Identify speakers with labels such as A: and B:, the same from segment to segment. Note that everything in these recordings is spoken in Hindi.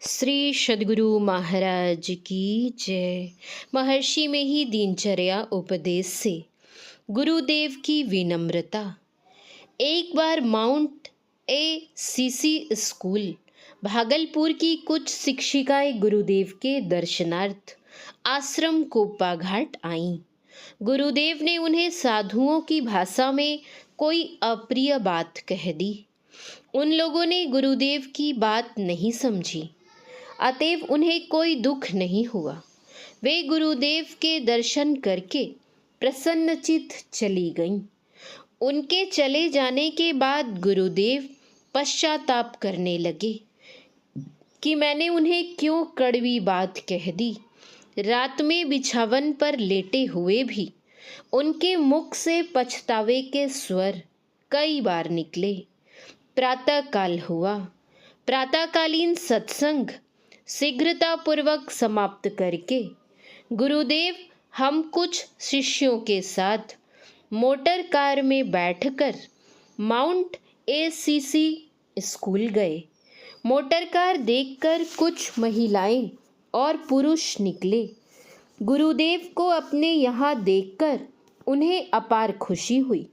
A: श्री सद्गुरु महाराज की जय। महर्षि में ही दिनचर्या उपदेश से गुरुदेव की विनम्रता। एक बार माउंट सीसी स्कूल भागलपुर की कुछ शिक्षिकाएं गुरुदेव के दर्शनार्थ आश्रम कोप्पा घाट आईं। गुरुदेव ने उन्हें साधुओं की भाषा में कोई अप्रिय बात कह दी। उन लोगों ने गुरुदेव की बात नहीं समझी, अतएव उन्हें कोई दुख नहीं हुआ। वे गुरुदेव के दर्शन करके प्रसन्नचित्त चली गईं। उनके चले जाने के बाद गुरुदेव पश्चाताप करने लगे कि मैंने उन्हें क्यों कड़वी बात कह दी। रात में बिछावन पर लेटे हुए भी उनके मुख से पछतावे के स्वर कई बार निकले। प्रातःकाल हुआ। प्रातःकालीन सत्संग शीघ्रतापूर्वक समाप्त करके गुरुदेव हम कुछ शिष्यों के साथ मोटर कार में बैठकर माउंट सीसी स्कूल गए। मोटर कार देखकर कुछ महिलाएं और पुरुष निकले। गुरुदेव को अपने यहाँ देखकर उन्हें अपार खुशी हुई।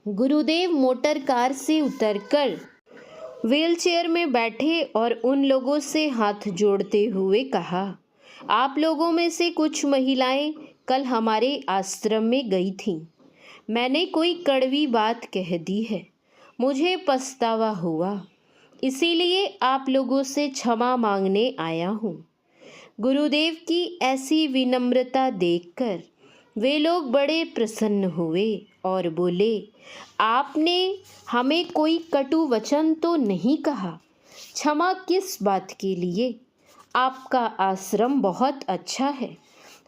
A: गुरुदेव मोटर कार से उतरकर व्हीलचेयर में बैठे और उन लोगों से हाथ जोड़ते हुए कहा, आप लोगों में से कुछ महिलाएं कल हमारे आश्रम में गई थीं। मैंने कोई कड़वी बात कह दी है, मुझे पछतावा हुआ, इसीलिए आप लोगों से क्षमा मांगने आया हूँ। गुरुदेव की ऐसी विनम्रता देखकर वे लोग बड़े प्रसन्न हुए और बोले, आपने हमें कोई कटु वचन तो नहीं कहा। क्षमा किस बात के लिए? आपका आश्रम बहुत अच्छा है।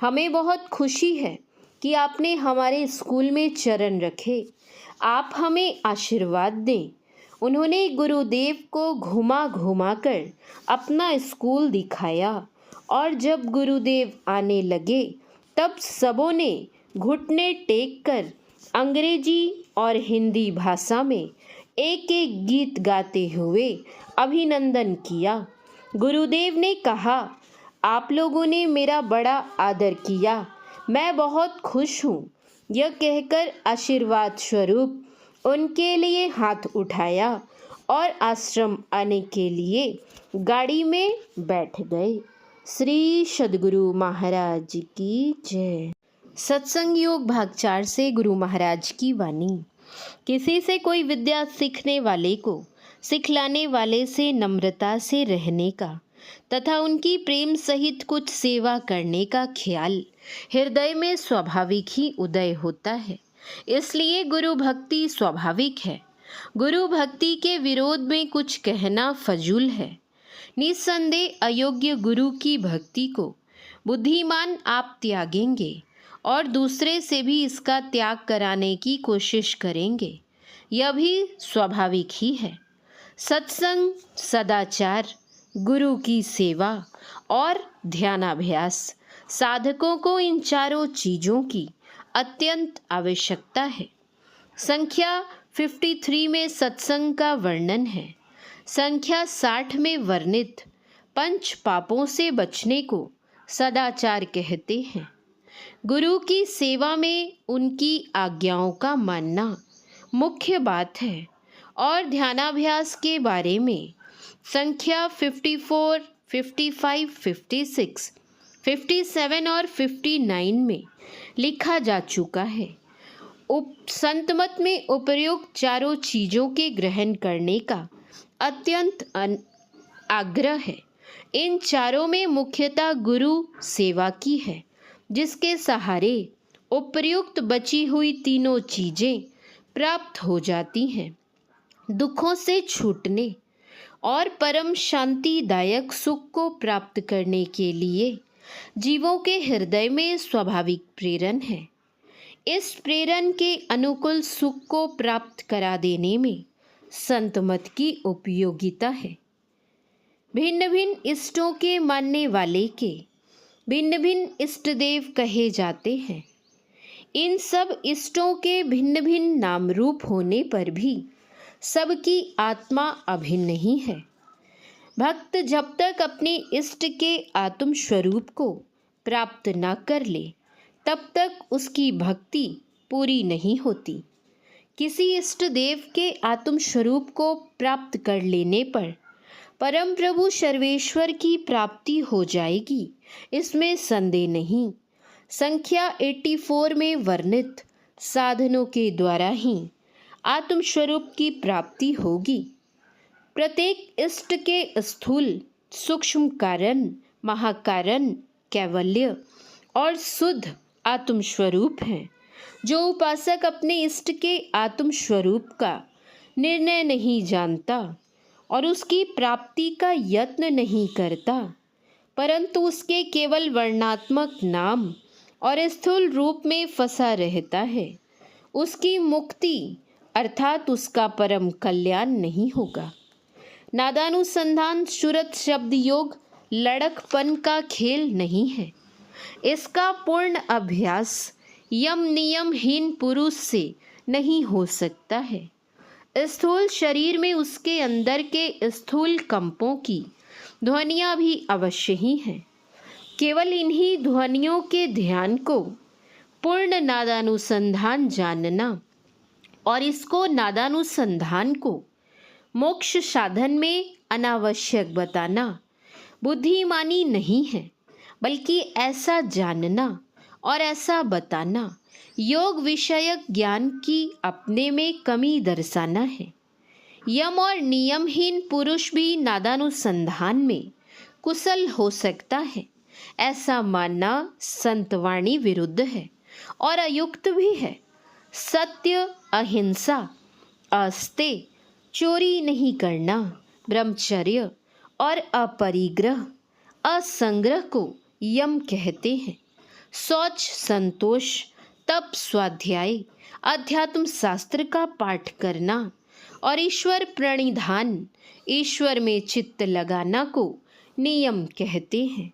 A: हमें बहुत खुशी है कि आपने हमारे स्कूल में चरण रखे। आप हमें आशीर्वाद दें। उन्होंने गुरुदेव को घुमा घुमा कर अपना स्कूल दिखाया और जब गुरुदेव आने लगे तब सबों ने घुटने टेक कर अंग्रेजी और हिंदी भाषा में एक एक गीत गाते हुए अभिनंदन किया। गुरुदेव ने कहा, आप लोगों ने मेरा बड़ा आदर किया, मैं बहुत खुश हूँ। यह कहकर आशीर्वाद स्वरूप उनके लिए हाथ उठाया और आश्रम आने के लिए गाड़ी में बैठ गए। श्री सद्गुरु महाराज की जय। सत्संग योग भाग 4 से गुरु महाराज की वाणी। किसी से कोई विद्या सीखने वाले को सिखलाने वाले से नम्रता से रहने का तथा उनकी प्रेम सहित कुछ सेवा करने का ख्याल हृदय में स्वाभाविक ही उदय होता है। इसलिए गुरु भक्ति स्वाभाविक है। गुरु भक्ति के विरोध में कुछ कहना फजूल है। निस्संदेह अयोग्य गुरु की भक्ति को बुद्धिमान आप त्यागेंगे और दूसरे से भी इसका त्याग कराने की कोशिश करेंगे। यह भी स्वाभाविक ही है। सत्संग, सदाचार, गुरु की सेवा और ध्यानाभ्यास साधकों को इन चारों चीज़ों की अत्यंत आवश्यकता है। संख्या 53 में सत्संग का वर्णन है। संख्या 60 में वर्णित पंच पापों से बचने को सदाचार कहते हैं। गुरु की सेवा में उनकी आज्ञाओं का मानना मुख्य बात है और ध्यानाभ्यास के बारे में संख्या 54, 55, 56, 57 और 59 में लिखा जा चुका है। संतमत में उपर्युक्त चारों चीज़ों के ग्रहण करने का अत्यंत आग्रह है। इन चारों में मुख्यतः गुरु सेवा की है, जिसके सहारे उपर्युक्त बची हुई तीनों चीज़ें प्राप्त हो जाती हैं। दुखों से छूटने और परम शांतिदायक सुख को प्राप्त करने के लिए जीवों के हृदय में स्वाभाविक प्रेरण है। इस प्रेरण के अनुकूल सुख को प्राप्त करा देने में संतमत की उपयोगिता है। भिन्न भिन्न इष्टों के मानने वाले के भिन्न भिन्न इष्ट देव कहे जाते हैं। इन सब इष्टों के भिन्न भिन्न नाम रूप होने पर भी सबकी आत्मा अभिन्न ही है। भक्त जब तक अपने इष्ट के आत्म स्वरूप को प्राप्त न कर ले तब तक उसकी भक्ति पूरी नहीं होती। किसी इष्ट देव के आत्म स्वरूप को प्राप्त कर लेने पर परम प्रभु सर्वेश्वर की प्राप्ति हो जाएगी, इसमें संदेह नहीं। संख्या 84 में वर्णित साधनों के द्वारा ही आत्म स्वरूप की प्राप्ति होगी। प्रत्येक इष्ट के स्थूल सूक्ष्म कारण, महाकारण, कैवल्य और शुद्ध आत्म स्वरूप हैं। जो उपासक अपने इष्ट के आत्म स्वरूप का निर्णय नहीं जानता और उसकी प्राप्ति का यत्न नहीं करता, परंतु उसके केवल वर्णात्मक नाम और स्थूल रूप में फंसा रहता है, उसकी मुक्ति अर्थात उसका परम कल्याण नहीं होगा। नादानुसंधान सुरत शब्द योग लड़कपन का खेल नहीं है। इसका पूर्ण अभ्यास यम नियमहीन पुरुष से नहीं हो सकता है। स्थूल शरीर में उसके अंदर के स्थूल कंपों की ध्वनियाँ भी अवश्य ही हैं। केवल इन्हीं ध्वनियों के ध्यान को पूर्ण नादानुसंधान जानना और इसको नादानुसंधान को मोक्ष साधन में अनावश्यक बताना बुद्धिमानी नहीं है, बल्कि ऐसा जानना और ऐसा बताना योग विषयक ज्ञान की अपने में कमी दर्शाना है। यम और नियमहीन पुरुष भी नादानुसंधान में कुशल हो सकता है, ऐसा मानना संतवाणी विरुद्ध है और अयुक्त भी है। सत्य, अहिंसा, अस्तेय, चोरी नहीं करना, ब्रह्मचर्य और अपरिग्रह, असंग्रह को यम कहते हैं। शौच, संतोष, तप, स्वाध्याय, अध्यात्म शास्त्र का पाठ करना और ईश्वर प्रणिधान, ईश्वर में चित्त लगाना को नियम कहते हैं।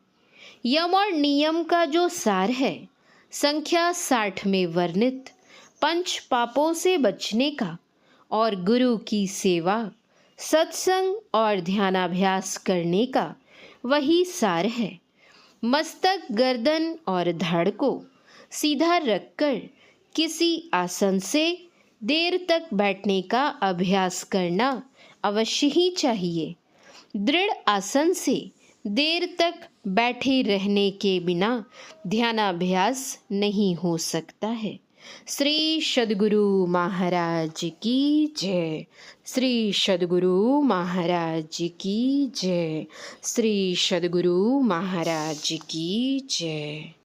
A: यम और नियम का जो सार है, संख्या 60 में वर्णित पंच पापों से बचने का और गुरु की सेवा, सत्संग और ध्यानाभ्यास करने का वही सार है। मस्तक, गर्दन और धड़ को सीधा रखकर किसी आसन से देर तक बैठने का अभ्यास करना अवश्य ही चाहिए। दृढ़ आसन से देर तक बैठे रहने के बिना ध्यानाभ्यास नहीं हो सकता है। श्री सद्गुरु महाराज की जय। श्री सद्गुरु महाराज की जय। श्री सद्गुरु महाराज की जय।